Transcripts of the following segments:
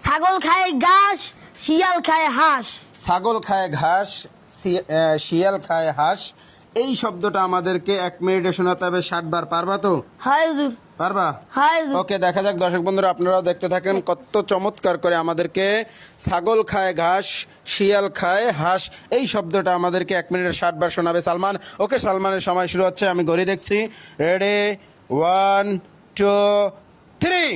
ছাগল খায় ঘাস, শিয়াল খায় হাঁস। ছাগল খায় ঘাস, শিয়াল খায় হাঁস। এই শব্দটা আমাদেরকে 1 মিনিটে শোনাতে হবে 60 বার। পারবা তো? হায় হুজুর, পারবা? হায় হুজুর। ওকে, দেখা যাক দর্শক বন্ধুরা, আপনারাও দেখতে থাকেন কত চমৎকার করে আমাদেরকে ছাগল খায় ঘাস, শিয়াল খায় হাঁস এই শব্দটা আমাদেরকে 1 মিনিটে 60 বার শোনাবে সালমান। ওকে, সালমানের সময় শুরু হচ্ছে, আমি ঘড়ি দেখছি। রেডি, 1 2 3।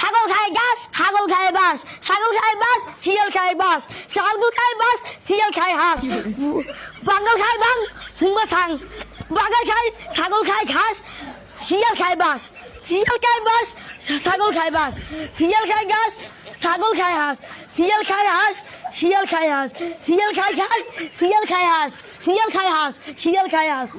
ছাগল খায় ঘাস, ছাগল খায় বাস, ছাগল খায় বাস, শিয়াল খায় বাস, ছাগল খায় বাস, শিয়াল খায় হাঁস। বাঙ্গল খায় বাং, সুঙ্গা ছাং। বাগাল খায়, ছাগল খায় ঘাস, শিয়াল খায় বাস, শিয়াল খায় বাস, ছাগল খায় বাস, শিয়াল খায় ঘাস, ছাগল খায় হাঁস, শিয়াল খায় হাঁস, শিয়াল খায় হাঁস, শিয়াল খায় ঘাস, শিয়াল খায় হাঁস, শিয়াল খায় হাঁস, শিয়াল খায় হাঁস।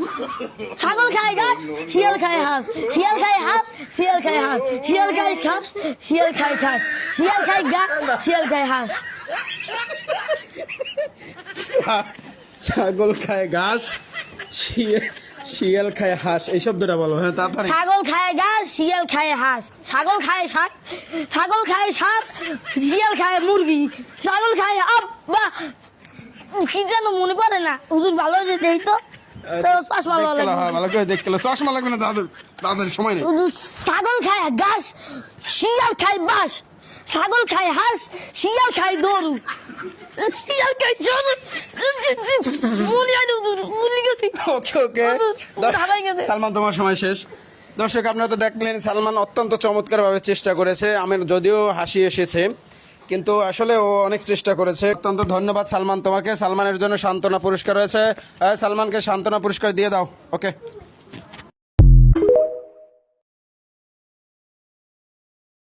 ছাগল খায় ঘাস, শিয়াল খায় হাঁস, শিয়াল খায় হাঁস, শিয়াল খায় হাঁস, শিয়াল খায় ঘাস, শিয়াল খায় ঘাস, শিয়াল খায় ঘাস, শিয়াল খায় হাঁস। ছাগল খায় ঘাস, শিয়াল খায় হাঁস, এই শব্দটা বলো। হ্যাঁ, তারপরে ছাগল খায় ঘাস, শিয়াল খায় হাঁস, ছাগল খায় শাক, ছাগল খায় শাক, শিয়াল খায় মুরগি, ছাগল খায় আব্বা কি যেন মনে পড়ে না হুজুর, ভালো যে দেই তো চশমা দেখতে লাগবে। ভালো করে দেখতে চশমা লাগবে না, তাদের সময় নেই। হুজুর, ছাগল খায় ঘাস, শিয়াল খায় বাস, ছাগল খায় হাঁস, শিয়াল খায় গরু, শিয়াল খায় গরু। মনে হয় না হুজুর, ভুলে গেছি। ওকে ওকে, হুজুর, হারাই গেছে। সালমান তোমার সময় শেষ। দর্শক, আপনারা তো দেখলেন সালমান অত্যন্ত চমৎকারভাবে চেষ্টা করেছে। আমার যদিও হাসি এসেছে, কিন্তু আসলে ও অনেক চেষ্টা করেছে। অত্যন্ত ধন্যবাদ সালমান তোমাকে। সালমানের জন্য সান্ত্বনা পুরস্কার রয়েছে, সালমানকে সান্ত্বনা পুরস্কার দিয়ে দাও। ওকে।